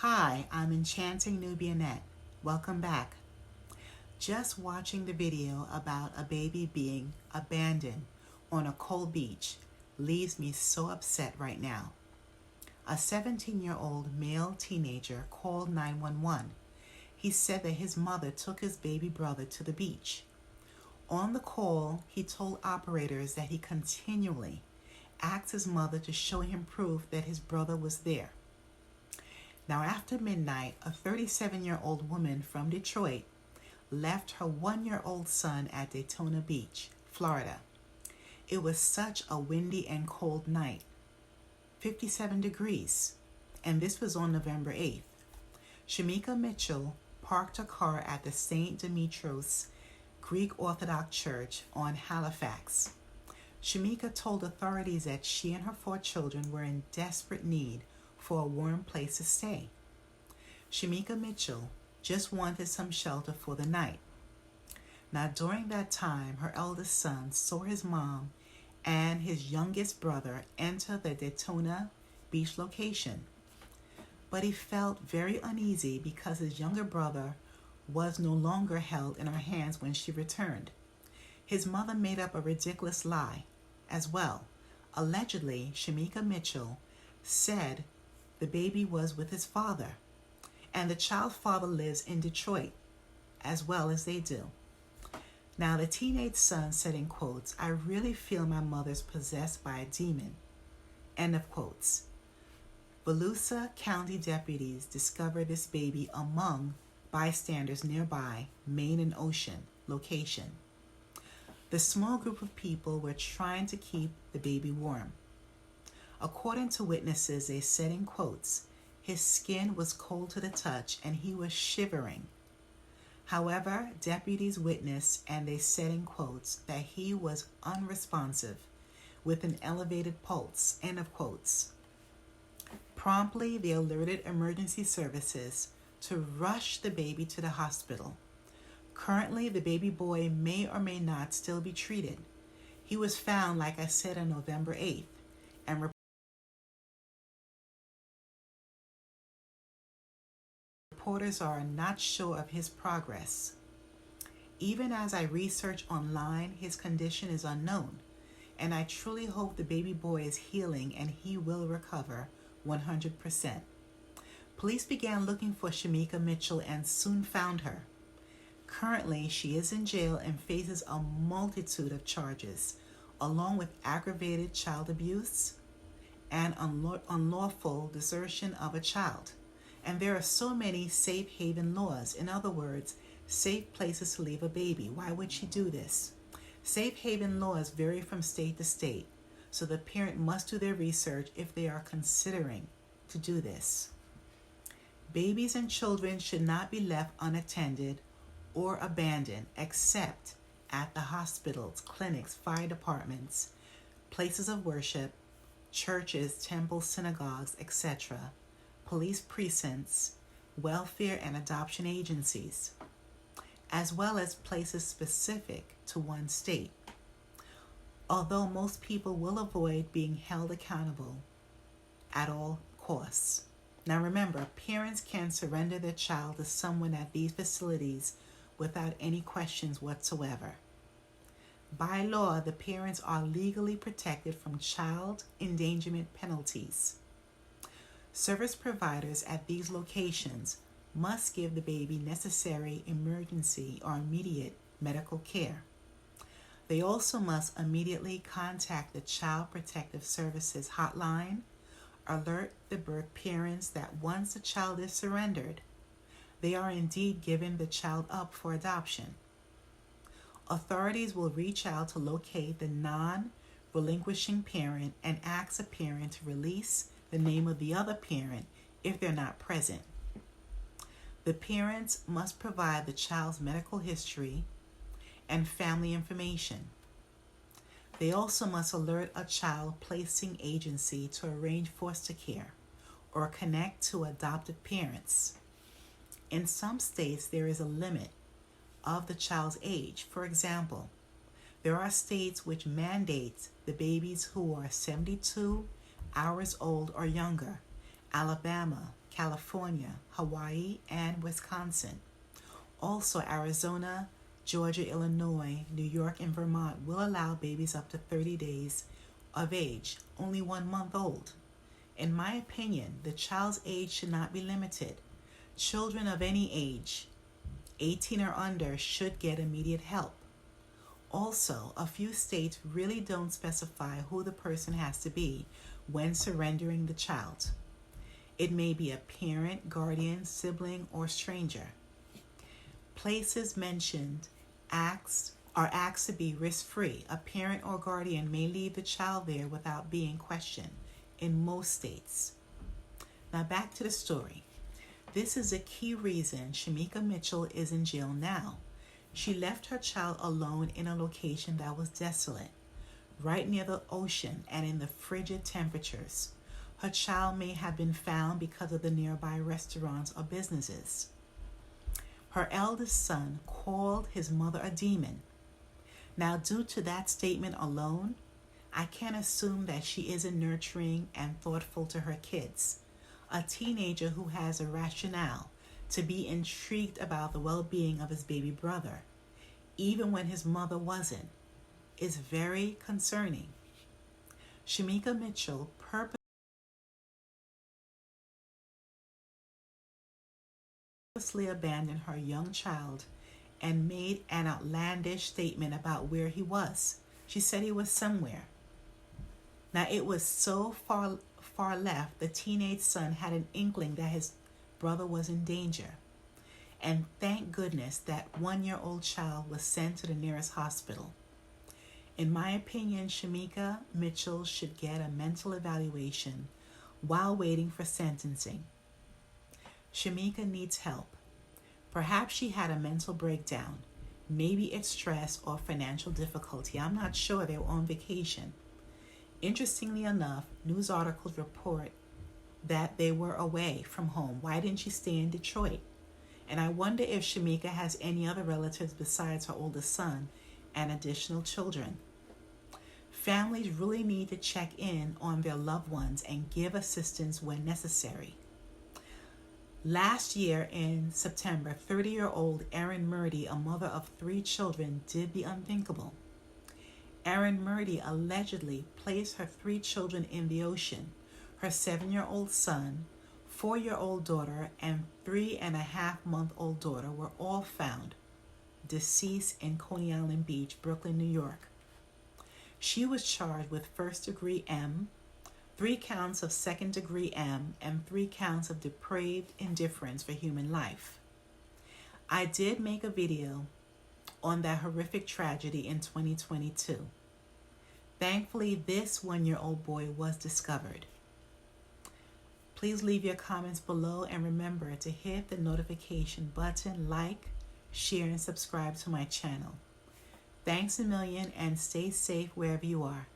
Hi, I'm Enchanting Nubianette. Welcome back. Just watching the video about a baby being abandoned on a cold beach leaves me so upset right now. A 17-year-old male teenager called 911. He said that his mother took his baby brother to the beach. On the call, he told operators that he continually asked his mother to show him proof that his brother was there. Now, after midnight, a 37-year-old woman from Detroit left her 1-year-old son at Daytona Beach, Florida. It was such a windy and cold night, 57 degrees, and this was on November 8th. Shamika Mitchell parked her car at the St. Demetrios Greek Orthodox Church on Halifax. Shamika told authorities that she and her 4 children were in desperate need for a warm place to stay. Shamika Mitchell just wanted some shelter for the night. Now, during that time, her eldest son saw his mom and his youngest brother enter the Daytona Beach location. But he felt very uneasy because his younger brother was no longer held in her hands when she returned. His mother made up a ridiculous lie as well. Allegedly, Shamika Mitchell said the baby was with his father, and the child's father lives in Detroit, as well as they do. Now, the teenage son said in quotes, "I really feel my mother's possessed by a demon," end of quotes. Volusia County deputies discovered this baby among bystanders nearby Main and Ocean location. The small group of people were trying to keep the baby warm. According to witnesses, they said in quotes, his skin was cold to the touch and he was shivering. However, deputies witnessed and they said in quotes that he was unresponsive with an elevated pulse, end of quotes. Promptly, they alerted emergency services to rush the baby to the hospital. Currently, the baby boy may or may not still be treated. He was found, like I said, on November 8th, and reporters are not sure of his progress. Even as I research online, his condition is unknown, and I truly hope the baby boy is healing and he will recover 100%. Police began looking for Shamika Mitchell and soon found her. Currently, she is in jail and faces a multitude of charges, along with aggravated child abuse and unlawful desertion of a child. And there are so many safe haven laws. In other words, safe places to leave a baby. Why would she do this? Safe haven laws vary from state to state, so the parent must do their research if they are considering to do this. Babies and children should not be left unattended or abandoned except at the hospitals, clinics, fire departments, places of worship, churches, temples, synagogues, etc., police precincts, welfare and adoption agencies, as well as places specific to one state. Although most people will avoid being held accountable at all costs. Now remember, parents can surrender their child to someone at these facilities without any questions whatsoever. By law, the parents are legally protected from child endangerment penalties. Service providers at these locations must give the baby necessary emergency or immediate medical care. They also must immediately contact the Child Protective Services hotline, alert the birth parents that once the child is surrendered, they are indeed giving the child up for adoption. Authorities will reach out to locate the non-relinquishing parent and ask the parent to release the name of the other parent if they're not present. The parents must provide the child's medical history and family information. They also must alert a child placing agency to arrange foster care or connect to adopted parents. In some states, there is a limit of the child's age. For example, there are states which mandate the babies who are 72 hours old or younger: Alabama, California, Hawaii, and Wisconsin. Also, Arizona, Georgia, Illinois, New York, and Vermont will allow babies up to 30 days of age, only 1 month old. In my opinion, the child's age should not be limited. Children of any age, 18 or under, should get immediate help. Also, a few states really don't specify who the person has to be when surrendering the child. It may be a parent, guardian, sibling, or stranger. Places mentioned are asked to be risk-free. A parent or guardian may leave the child there without being questioned in most states. Now back to the story. This is a key reason Shamika Mitchell is in jail now. She left her child alone in a location that was desolate, right near the ocean and in the frigid temperatures. Her child may have been found because of the nearby restaurants or businesses. Her eldest son called his mother a demon. Now, due to that statement alone, I can assume that she isn't nurturing and thoughtful to her kids. A teenager who has a rationale to be intrigued about the well-being of his baby brother, even when his mother wasn't, is very concerning. Shamika Mitchell purposely abandoned her young child and made an outlandish statement about where he was. She said he was somewhere. Now, it was so far left, the teenage son had an inkling that his brother was in danger. And thank goodness that 1-year-old child was sent to the nearest hospital. In my opinion, Shamika Mitchell should get a mental evaluation while waiting for sentencing. Shamika needs help. Perhaps she had a mental breakdown. Maybe it's stress or financial difficulty. I'm not sure. They were on vacation. Interestingly enough, news articles report that they were away from home. Why didn't she stay in Detroit? And I wonder if Shamika has any other relatives besides her oldest son and additional children. Families really need to check in on their loved ones and give assistance when necessary. Last year in September, 30-year-old Erin Murdy, a mother of 3 children, did the unthinkable. Erin Murdy allegedly placed her 3 children in the ocean. Her 7-year-old son, 4-year-old daughter, and 3.5-month-old daughter were all found deceased in Coney Island Beach, Brooklyn, New York. She was charged with first-degree M, 3 counts of second-degree M, and 3 counts of depraved indifference for human life. I did make a video on that horrific tragedy in 2022. Thankfully, this 1-year-old boy was discovered. Please leave your comments below and remember to hit the notification button, like, share, and subscribe to my channel. Thanks a million and stay safe wherever you are.